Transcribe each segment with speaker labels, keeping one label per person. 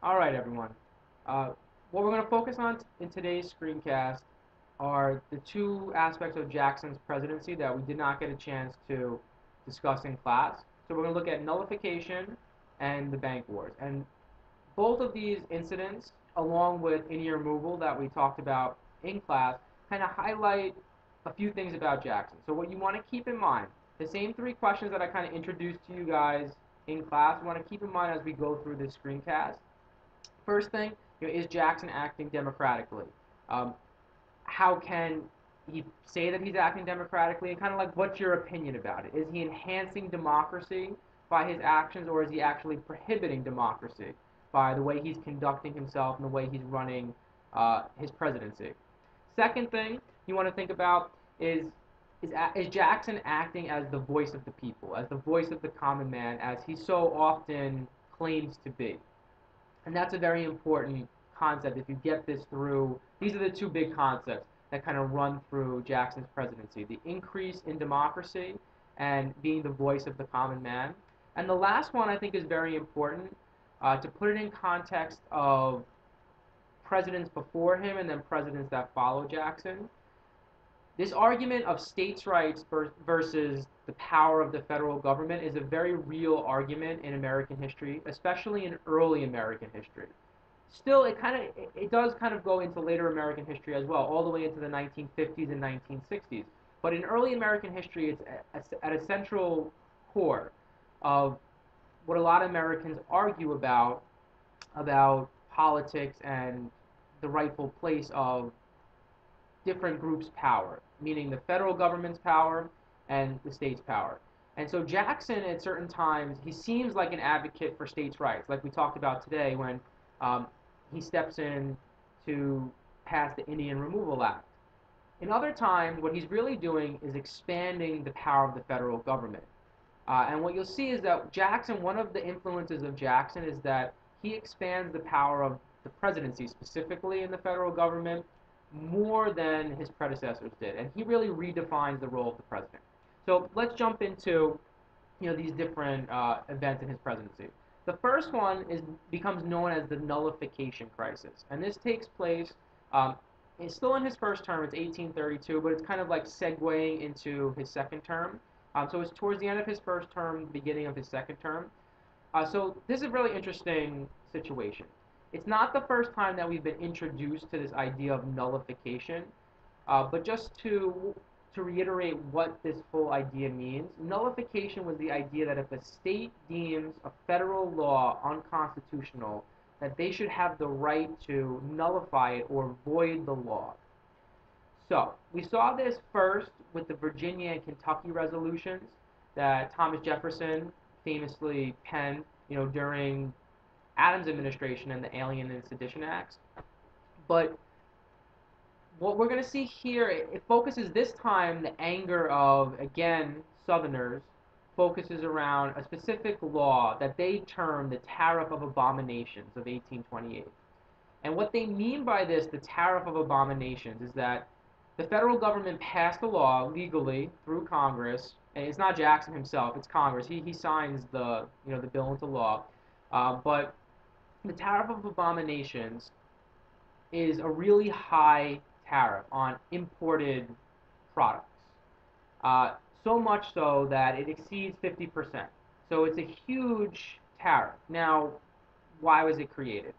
Speaker 1: All right, everyone. Uh, what we're going to focus on in today's screencast are the two aspects of Jackson's presidency that we did not get a chance to discuss in class. So we're going to look at nullification and the bank wars. And both of these incidents, along with Indian removal that we talked about in class, kind of highlight a few things about Jackson. So what you want to keep in mind, the same three questions that I kind of introduced to you guys in class, you want to keep in mind as we go through this screencast. First thing, is Jackson acting democratically? Um, how can he say that he's acting democratically? And kind of like, what's your opinion about it? Is he enhancing democracy by his actions, or is he actually prohibiting democracy by the way he's conducting himself and the way he's running his presidency? Second thing you want to think about is Jackson acting as the voice of the people, as the voice of the common man, as he so often claims to be? And that's a very important concept. If you get this through, these are the two big concepts that kind of run through Jackson's presidency: the increase in democracy and being the voice of the common man. And the last one I think is very important to put it in context of presidents before him and then presidents that follow Jackson. This argument of states' rights versus the power of the federal government is a very real argument in American history, especially in early American history. Still, it does kind of go into later American history as well, all the way into the 1950s and 1960s. But in early American history, it's at a central core of what a lot of Americans argue about politics and the rightful place of different groups' power, meaning the federal government's power and the state's power. And so Jackson, at certain times, he seems like an advocate for states' rights, like we talked about today when um, he steps in to pass the Indian Removal Act. In other times, what he's really doing is expanding the power of the federal government. And what you'll see is that Jackson, one of the influences of Jackson is that he expands the power of the presidency, specifically in the federal government, more than his predecessors did. And he really redefines the role of the president. So let's jump into these different events in his presidency. The first one becomes known as the Nullification Crisis, and this takes place. It's still in his first term. It's 1832, but it's kind of like segueing into his second term. So it's towards the end of his first term, beginning of his second term. So this is a really interesting situation. It's not the first time that we've been introduced to this idea of nullification, but just to reiterate what this whole idea means, nullification was the idea that if a state deems a federal law unconstitutional, that they should have the right to nullify it or void the law. So we saw this first with the Virginia and Kentucky resolutions that Thomas Jefferson famously penned, during Adams' administration and the Alien and Sedition Acts. But what we're going to see here, it focuses this time the anger of, again, Southerners, focuses around a specific law that they term the Tariff of Abominations of 1828. And what they mean by this, the Tariff of Abominations, is that the federal government passed a law legally through Congress, and it's not Jackson himself, it's Congress. He signs the bill into law. But the Tariff of Abominations is a really high tariff on imported products. So much so that it exceeds 50%. So it's a huge tariff. Now, why was it created?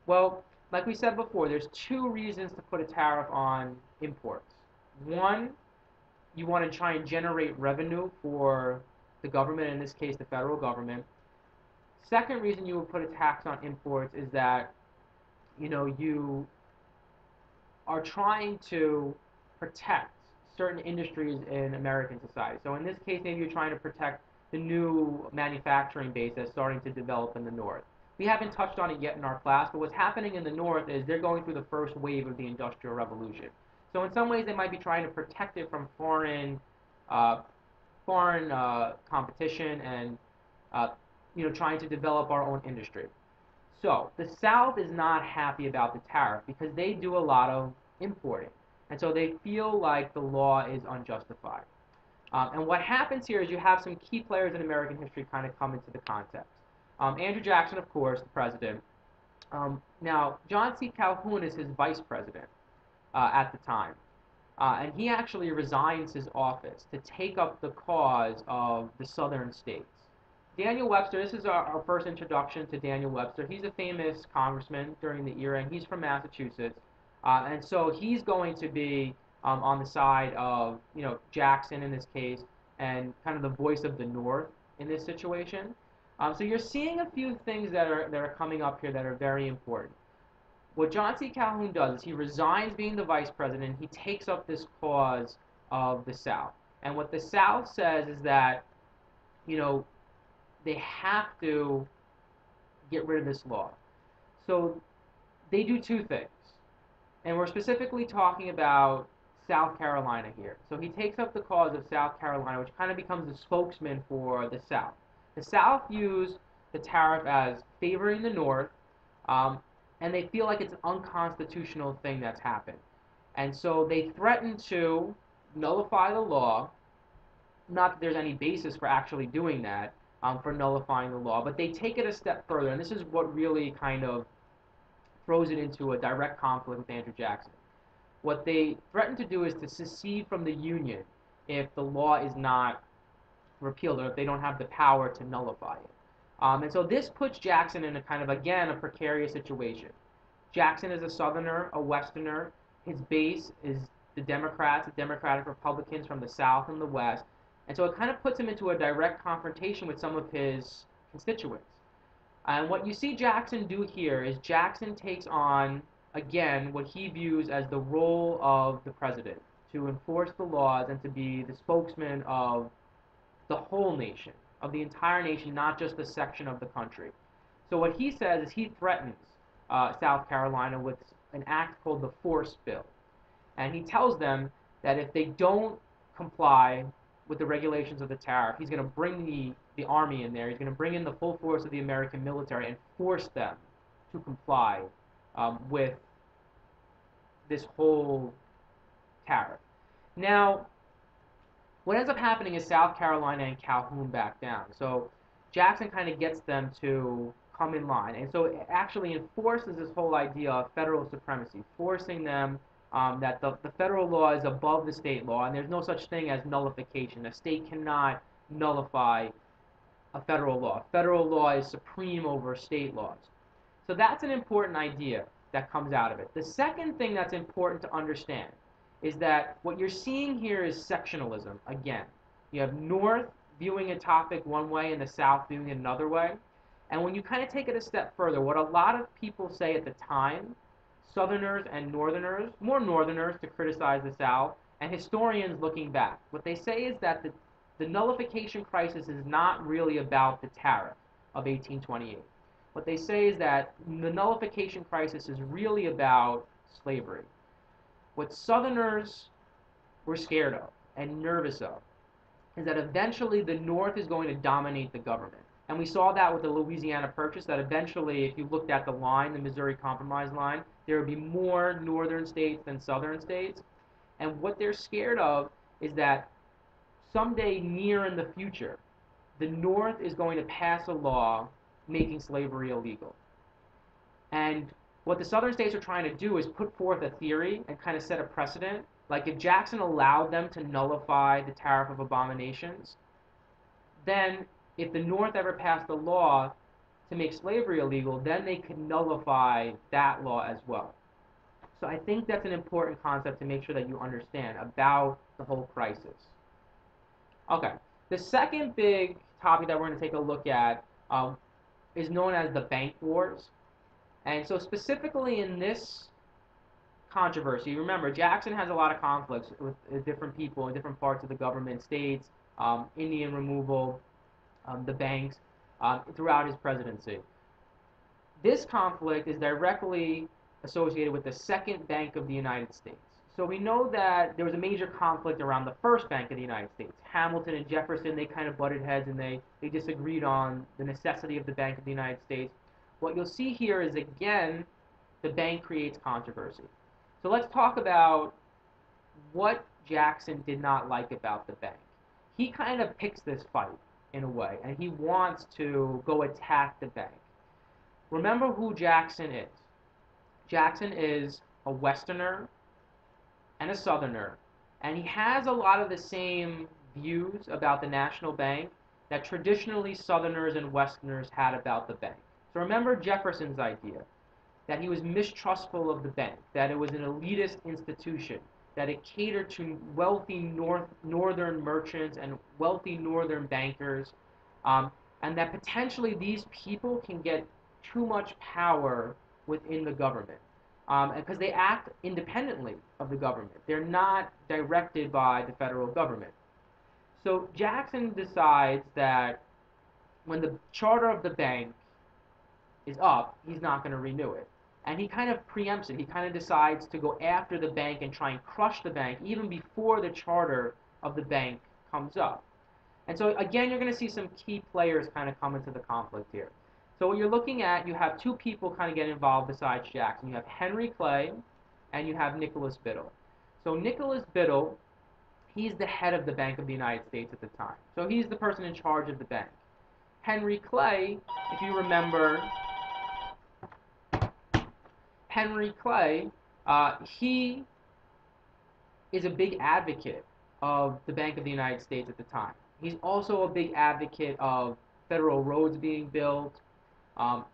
Speaker 1: Well, like we said before, there's two reasons to put a tariff on imports. One, you want to try and generate revenue for the government, in this case, the federal government. Second reason you would put a tax on imports is that you are trying to protect certain industries in American society. So in this case, maybe you're trying to protect the new manufacturing base that's starting to develop in the North. We haven't touched on it yet in our class, but what's happening in the North is they're going through the first wave of the Industrial Revolution. So in some ways, they might be trying to protect it from uh, foreign competition and trying to develop our own industry. So the South is not happy about the tariff because they do a lot of importing. And so they feel like the law is unjustified. And what happens here is you have some key players in American history kind of come into the context. Andrew Jackson, of course, the president. Now, John C. Calhoun is his vice president at the time. And he actually resigns his office to take up the cause of the southern states. Daniel Webster, this is our first introduction to Daniel Webster. He's a famous congressman during the era, and he's from Massachusetts. And so he's going to be on the side of, Jackson in this case, and kind of the voice of the North in this situation. So you're seeing a few things that are coming up here that are very important. What John C. Calhoun does is he resigns being the vice president. He takes up this cause of the South. And what the South says is that, you know, they have to get rid of this law. So they do two things. And we're specifically talking about South Carolina here. So he takes up the cause of South Carolina, which kind of becomes the spokesman for the South. The South views the tariff as favoring the North, um, and they feel like it's an unconstitutional thing that's happened. And so they threaten to nullify the law. Not that there's any basis for actually doing that, for nullifying the law, but they take it a step further, and this is what really kind of throws it into a direct conflict with Andrew Jackson. What they threaten to do is to secede from the Union if the law is not repealed or if they don't have the power to nullify it. And so this puts Jackson in a kind of, again, a precarious situation. Jackson is a Southerner, a Westerner. His base is the Democrats, the Democratic Republicans from the South and the West. And so it kind of puts him into a direct confrontation with some of his constituents. And what you see Jackson do here is Jackson takes on, again, what he views as the role of the president, to enforce the laws and to be the spokesman of the whole nation, of the entire nation, not just a section of the country. So what he says is he threatens South Carolina with an act called the Force Bill. And he tells them that if they don't comply with the regulations of the tariff, he's going to bring the army in there. He's going to bring in the full force of the American military and force them to comply with this whole tariff. Now, what ends up happening is South Carolina and Calhoun back down. So Jackson kind of gets them to come in line. And so it actually enforces this whole idea of federal supremacy, forcing them that the federal law is above the state law, and there's no such thing as nullification. A state cannot nullify a federal law. Federal law is supreme over state laws. So that's an important idea that comes out of it. The second thing that's important to understand is that what you're seeing here is sectionalism again. You have North viewing a topic one way and the South viewing it another way. And when you kind of take it a step further, what a lot of people say at the time, Southerners and Northerners, more Northerners to criticize the South, and historians looking back, what they say is that the nullification crisis is not really about the tariff of 1828. What they say is that the nullification crisis is really about slavery. What Southerners were scared of and nervous of is that eventually the North is going to dominate the government. And we saw that with the Louisiana Purchase, that eventually, if you looked at the line, the Missouri Compromise line, there would be more northern states than southern states. And what they're scared of is that someday near in the future, the North is going to pass a law making slavery illegal. And what the southern states are trying to do is put forth a theory and kind of set a precedent. Like if Jackson allowed them to nullify the Tariff of Abominations, then if the North ever passed a law to make slavery illegal, then they could nullify that law as well. So I think that's an important concept to make sure that you understand about the whole crisis. Okay, the second big topic that we're going to take a look at is known as the bank wars. And so specifically in this controversy, remember, Jackson has a lot of conflicts with different people in different parts of the government, states, Indian removal, the banks, throughout his presidency. This conflict is directly associated with the second Bank of the United States. So we know that there was a major conflict around the first Bank of the United States. Hamilton and Jefferson, they kind of butted heads and they disagreed on the necessity of the Bank of the United States. What you'll see here is, again, the bank creates controversy. So let's talk about what Jackson did not like about the bank. He kind of picks this fight in a way, and he wants to go attack the bank. Remember who Jackson is. Jackson is a Westerner and a Southerner, and he has a lot of the same views about the national bank that traditionally Southerners and Westerners had about the bank. So remember Jefferson's idea that he was mistrustful of the bank, that it was an elitist institution, that it catered to wealthy northern merchants and wealthy northern bankers, um, and that potentially these people can get too much power within the government because they act independently of the government. They're not directed by the federal government. So Jackson decides that when the charter of the bank is up, he's not going to renew it. And he kind of preempts it. He kind of decides to go after the bank and try and crush the bank even before the charter of the bank comes up. And so again, you're going to see some key players kind of come into the conflict here. So what you're looking at, you have two people kind of get involved besides Jackson. You have Henry Clay and you have Nicholas Biddle. So Nicholas Biddle, he's the head of the Bank of the United States at the time. So he's the person in charge of the bank. Henry Clay, if you remember, Henry Clay, he is a big advocate of the Bank of the United States at the time. He's also a big advocate of federal roads being built,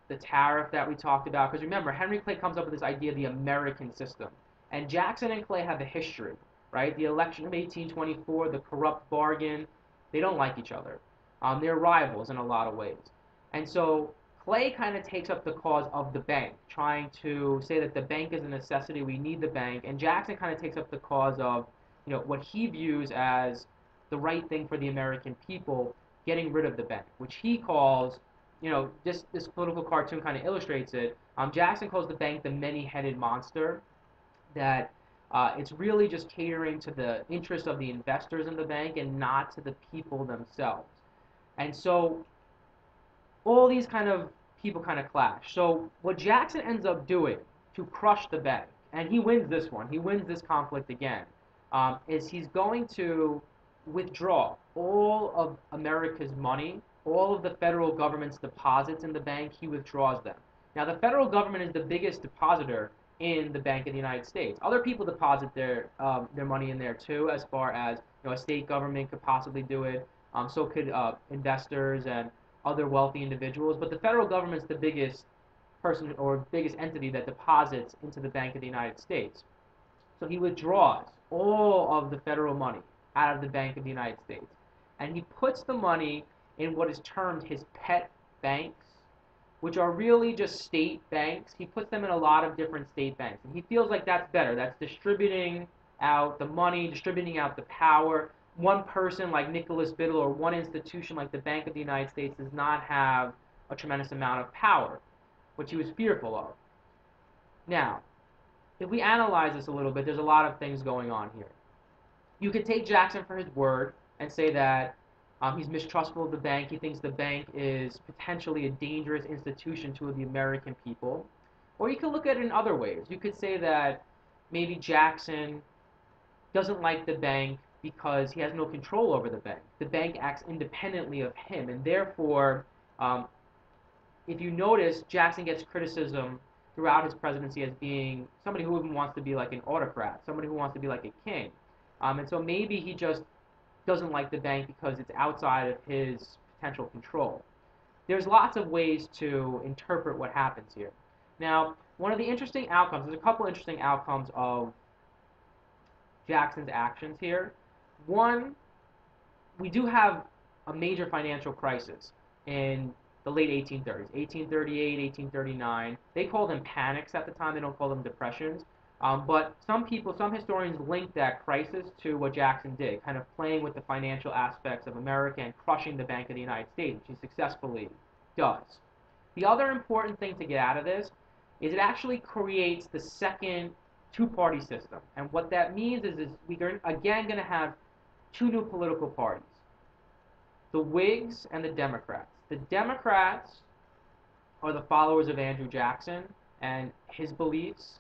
Speaker 1: the tariff that we talked about. Because remember, Henry Clay comes up with this idea of the American system. And Jackson and Clay have a history, right? The election of 1824, the corrupt bargain, they don't like each other. They're rivals in a lot of ways. And so Clay kind of takes up the cause of the bank, trying to say that the bank is a necessity, we need the bank. And Jackson kind of takes up the cause of, what he views as the right thing for the American people, getting rid of the bank, which he calls, this political cartoon kind of illustrates it. Jackson calls the bank the many-headed monster, that it's really just catering to the interest of the investors in the bank and not to the people themselves. And so all these kind of people kind of clash. So what Jackson ends up doing to crush the bank, and he wins this one, he wins this conflict again, is he's going to withdraw all of America's money, all of the federal government's deposits in the bank, he withdraws them. Now, the federal government is the biggest depositor in the Bank of the United States. Other people deposit their money in there too, as far as a state government could possibly do it. So could investors and other wealthy individuals. But the federal government's the biggest person or biggest entity that deposits into the Bank of the United States. So he withdraws all of the federal money out of the Bank of the United States, and he puts the money in what is termed his pet banks, which are really just state banks. He puts them in a lot of different state banks, and he feels like that's better. That's distributing out the money, distributing out the power. One person like Nicholas Biddle or one institution like the Bank of the United States does not have a tremendous amount of power, which he was fearful of. Now, if we analyze this a little bit, there's a lot of things going on here. You could take Jackson for his word and say that he's mistrustful of the bank. He thinks the bank is potentially a dangerous institution to the American people. Or you could look at it in other ways. You could say that maybe Jackson doesn't like the bank because he has no control over the bank. The bank acts independently of him, and therefore, if you notice, Jackson gets criticism throughout his presidency as being somebody who even wants to be like an autocrat, somebody who wants to be like a king. And so maybe he just doesn't like the bank because it's outside of his potential control. There's lots of ways to interpret what happens here. Now, one of the interesting outcomes, there's a couple interesting outcomes of Jackson's actions here. One, we do have a major financial crisis in the late 1830s, 1838, 1839. They call them panics at the time. They don't call them depressions. But some historians link that crisis to what Jackson did, kind of playing with the financial aspects of America and crushing the Bank of the United States, which he successfully does. The other important thing to get out of this is it actually creates the second two-party system. And what that means is we're again going to have two new political parties, the Whigs and the Democrats. The Democrats are the followers of Andrew Jackson and his beliefs.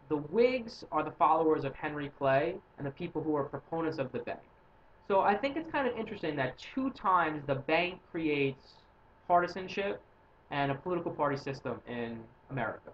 Speaker 1: The Whigs are the followers of Henry Clay and the people who are proponents of the bank. So I think it's kind of interesting that two times the bank creates partisanship and a political party system in America.